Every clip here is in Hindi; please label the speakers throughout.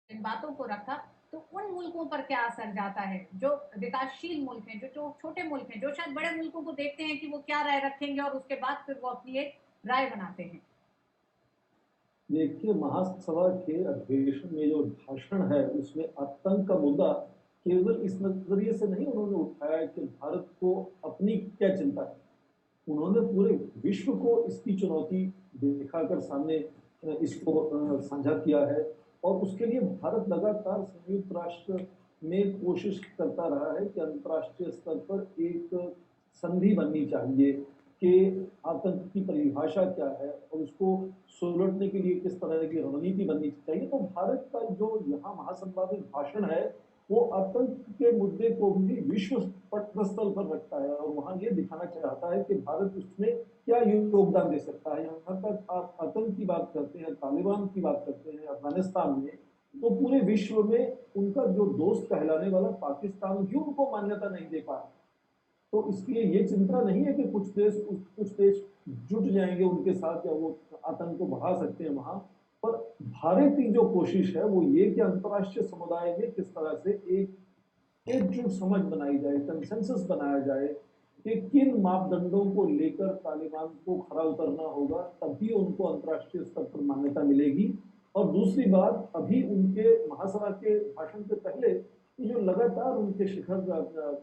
Speaker 1: इन बातों को रखा, तो उन मुल्कों पर क्या असर जाता है, जो विकासशील मुल्क हैं, जो छोटे मुल्क हैं, जो शायद बड़े मुल्कों को देखते हैं कि वो क्या राय रखेंगे और उसके बाद फिर वो अपनी एक राय बनाते हैं।
Speaker 2: देखिए, महासभा के अधिवेशन में जो भाषण है, उसमें आतंक का मुद्दा केवल इस नजरिए से नहीं उन्होंने उठाया कि भारत को अपनी क्या चिंता है। उन्होंने पूरे विश्व को इसकी चुनौती दिखाकर सामने इसको साझा किया है। और उसके लिए भारत लगातार संयुक्त राष्ट्र में कोशिश करता रहा है कि अंतर्राष्ट्रीय स्तर पर एक संधि बननी चाहिए कि आतंक की परिभाषा क्या है और उसको सुलझने के लिए किस तरह की रणनीति बननी चाहिए। तो भारत का जो यहाँ महासंवादित भाषण है, वो आतंक के मुद्दे को भी विश्व पटस्थल पर रखता है और वहां ये दिखाना चाहता है कि भारत उसमें क्या योगदान दे सकता है। यहाँ तक आप आतंक की बात करते हैं, तालिबान की बात करते हैं अफगानिस्तान में, तो पूरे विश्व में उनका जो दोस्त कहलाने वाला पाकिस्तान भी उनको मान्यता नहीं दे पा रहा। तो इसलिए ये चिंता नहीं है कि कुछ देश जुट जाएंगे उनके साथ या वो आतंक को बढ़ा सकते हैं वहां। पर भारत की जो कोशिश है वो ये कि अंतर्राष्ट्रीय समुदाय में किस तरह से एक एकजुट समझ बनाई जाए, कंसेंसस बनाया जाए कि किन मापदंडों को लेकर तालिबान को खरा उतरना होगा, तभी उनको अंतर्राष्ट्रीय स्तर पर मान्यता मिलेगी। और दूसरी बात, अभी उनके महासभा के भाषण से पहले जो लगातार उनके शिखर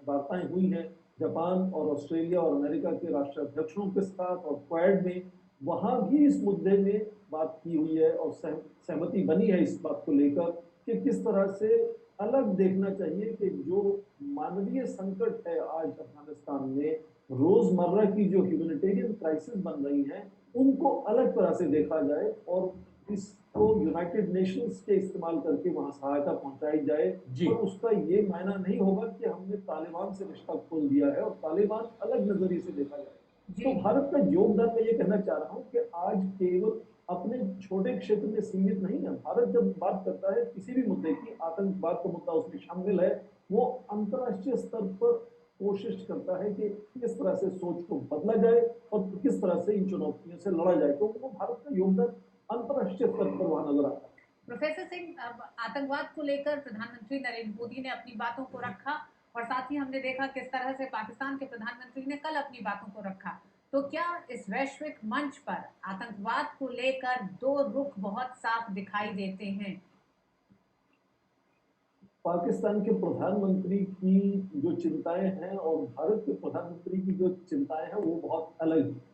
Speaker 2: वार्ताएं हुई हैं जापान और ऑस्ट्रेलिया और अमेरिका के राष्ट्राध्यक्षों के साथ और क्वाड में, वहां भी इस मुद्दे में बात की हुई है और सहमति बनी है इस बात को लेकर कि किस तरह से अलग देखना चाहिए कि जो मानवीय संकट है आज अफगानिस्तान में, रोजमर्रा की जो ह्यूमैनिटेरियन क्राइसिस बन रही है, उनको अलग तरह से देखा जाए और इसको यूनाइटेड नेशंस के इस्तेमाल करके वहां सहायता पहुंचाई जाए।
Speaker 1: जी।
Speaker 2: और उसका ये मायना नहीं होगा कि हमने तालिबान से रिश्ता खोल दिया है और तालिबान अलग नजरिए से देखा जाए। तो
Speaker 1: जी।
Speaker 2: भारत का योगदान मैं ये कहना चाह रहा हूं कि आज केवल अपने छोटे क्षेत्र में सीमित नहीं है। भारत जब बात करता है किसी भी मुद्दे की, आतंकवाद का मुद्दा उसमें शामिल है, वो अंतर्राष्ट्रीय स्तर पर कोशिश करता है कि किस तरह से सोच को बदला जाए और किस तरह से इन चुनौतियों से लड़ा जाए। तो वो भारत का योगदान अंतर्राष्ट्रीय स्तर पर वहां नजर आता है।
Speaker 1: प्रोफेसर सिंह, अब आतंकवाद को लेकर प्रधानमंत्री नरेंद्र मोदी ने अपनी बातों को रखा और साथ ही हमने देखा किस तरह से पाकिस्तान के प्रधानमंत्री ने कल अपनी बातों को रखा। तो क्या इस वैश्विक मंच पर आतंकवाद को लेकर दो रुख बहुत साफ दिखाई देते हैं?
Speaker 2: पाकिस्तान के प्रधानमंत्री की जो चिंताएं हैं और भारत के प्रधानमंत्री की जो चिंताएं हैं वो बहुत अलग है।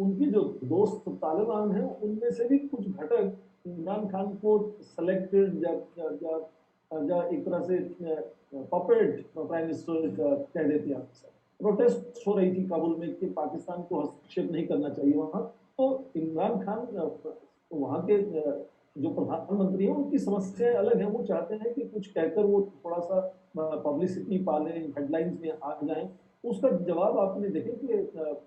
Speaker 2: उनके जो दोस्त तालिबान हैं उनमें से भी कुछ घटक इमरान खान को सेलेक्टेड या एक तरह से पपेट प्राइम मिनिस्टर कह देते हैं। प्रोटेस्ट हो रही थी काबुल में कि पाकिस्तान को हस्तक्षेप नहीं करना चाहिए वहां। तो इमरान खान वहां के जो प्रधानमंत्री हैं उनकी समस्याएं अलग हैं। वो चाहते हैं कि कुछ कहकर वो थोड़ा सा पब्लिसिटी पाले, हेडलाइंस में आ जाएं। उसका जवाब आपने देखे कि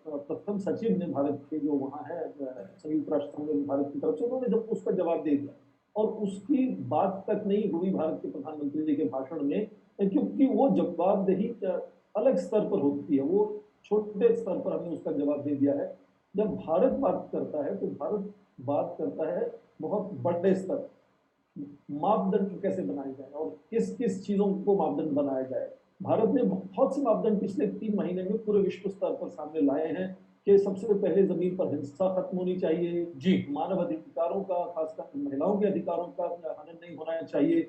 Speaker 2: प्रथम सचिव ने भारत के जो वहां है संयुक्त राष्ट्र संघ में भारत की तरफ से, उन्होंने जब उसका जवाब दे दिया और उसकी बात तक नहीं हुई भारत के प्रधानमंत्री जी के भाषण में, क्योंकि वो जवाबदेही अलग स्तर पर होती है। वो छोटे स्तर पर हमने उसका जवाब दे दिया है। जब भारत बात करता है तो भारत बात करता है बहुत बड़े स्तर, मापदंड कैसे बनाए जाए और किस किस चीजों को मापदंड बनाया जाए। भारत ने बहुत से मापदंड पिछले 3 महीने में पूरे विश्व स्तर पर सामने लाए हैं कि सबसे पहले जमीन पर हिंसा खत्म होनी चाहिए,
Speaker 1: जी।
Speaker 2: मानव अधिकारों का, खासकर महिलाओं के अधिकारों का हनन नहीं होना चाहिए,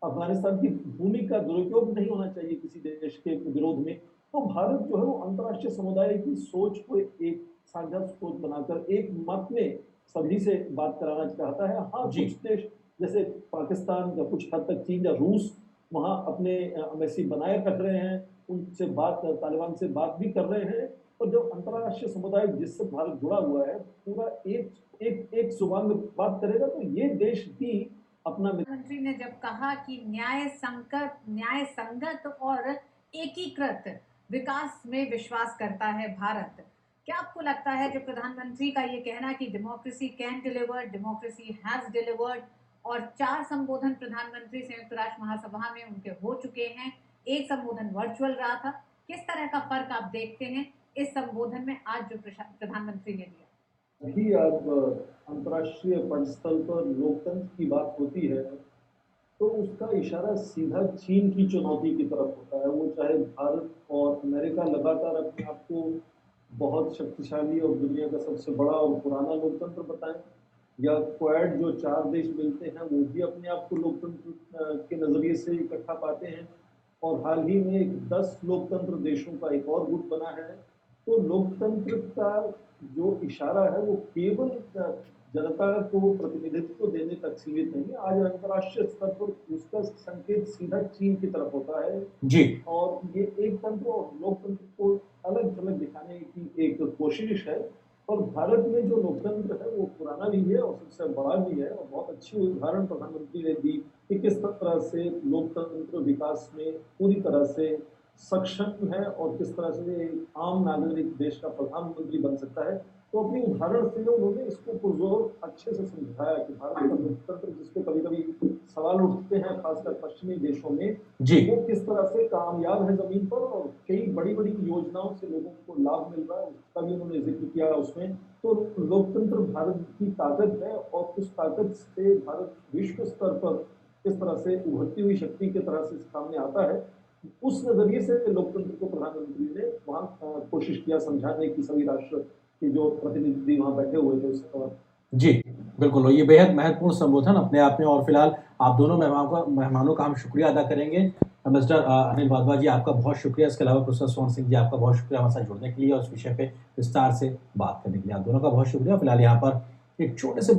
Speaker 2: अफगानिस्तान की भूमि का दुरुपयोग नहीं होना चाहिए किसी देश के विरोध में। तो भारत जो है वो अंतर्राष्ट्रीय समुदाय की सोच को एक साझा सोच बनाकर एक मत में सभी से बात कराना चाहता है। हाँ,
Speaker 1: जी।
Speaker 2: कुछ देश जैसे पाकिस्तान या कुछ हद तक चीन या रूस वहां अपने एम्बेसी बनाए रख रहे हैं, उनसे बात, तालिबान से बात भी कर रहे हैं। और जब अंतर्राष्ट्रीय समुदाय जिससे भारत जुड़ा हुआ है पूरा एक एक एक जुबान में बात करेगा तो ये देश भी अपना।
Speaker 1: प्रधानमंत्री ने जब कहा कि न्याय संगत और एकीकृत विकास में विश्वास करता है भारत, क्या आपको लगता है जो प्रधानमंत्री का ये कहना कि democracy can deliver, democracy has delivered, और 4 संबोधन प्रधानमंत्री संयुक्त राष्ट्र महासभा में उनके हो चुके हैं, एक संबोधन वर्चुअल रहा था, किस तरह का फर्क आप देखते हैं इस संबोधन में आज जो प्रधानमंत्री ने दिया?
Speaker 2: अभी अब अंतर्राष्ट्रीय पटस्थल पर लोकतंत्र की बात होती है तो उसका इशारा सीधा चीन की चुनौती की तरफ होता है। वो चाहे भारत और अमेरिका लगातार अपने आप को बहुत शक्तिशाली और दुनिया का सबसे बड़ा और पुराना लोकतंत्र बताएं, या क्वाड जो 4 देश मिलते हैं वो भी अपने आप को लोकतंत्र के नजरिए से इकट्ठा पाते हैं, और हाल ही में एक 10 लोकतंत्र देशों का एक और गुट बना है। तो लोकतंत्र का जो इशारा है वो केवल जनता को प्रतिनिधित्व देने तक सीमित नहीं है। आज अंतर्राष्ट्रीय स्तर पर उसका संकेत सीधा चीन की तरफ होता है,
Speaker 3: जी
Speaker 2: और ये एक तंत्र और लोकतंत्र को अलग थलग दिखाने की एक कोशिश है। और भारत में जो लोकतंत्र है वो पुराना भी है और सबसे बड़ा भी है, और बहुत अच्छी उदाहरण प्रधानमंत्री ने दी कि किस तरह से लोकतंत्र विकास में पूरी तरह से सक्षम है और किस तरह से एक आम नागरिक देश का प्रधानमंत्री बन सकता है। तो अपनी उदाहरण से उन्होंने इसको पुरजोर अच्छे से समझाया कि भारत का लोकतंत्र, जिसपे कभी कभी सवाल उठते हैं खासकर पश्चिमी देशों में,
Speaker 3: जी
Speaker 2: वो किस तरह से कामयाब है जमीन पर, और कई बड़ी बड़ी योजनाओं से लोगों को लाभ मिल रहा है, उसका भी उन्होंने जिक्र किया उसमें। तो लोकतंत्र भारत की ताकत है, और उस ताकत से भारत विश्व स्तर पर किस तरह से उभरती हुई शक्ति की तरह से सामने आता है, उस नजरिए से लोकतंत्र को प्रधानमंत्री ने वहां कोशिश किया समझाने की, सभी राष्ट्र के जो प्रतिनिधि वहां बैठे हुए थे उस वक्त।
Speaker 3: जी, बिल्कुल, ये बेहद महत्वपूर्ण संबोधन अपने आप में, और फिलहाल आप दोनों मेहमानों का हम शुक्रिया अदा करेंगे। मिस्टर अनिल वाधवा जी, आपका बहुत शुक्रिया। इसके अलावा प्रोफेसर स्वर्ण सिंह जी, आपका बहुत शुक्रिया हमारे साथ जुड़ने के लिए और इस विषय पे विस्तार से बात करने के लिए। आप दोनों का बहुत शुक्रिया। फिलहाल यहाँ पर एक छोटे से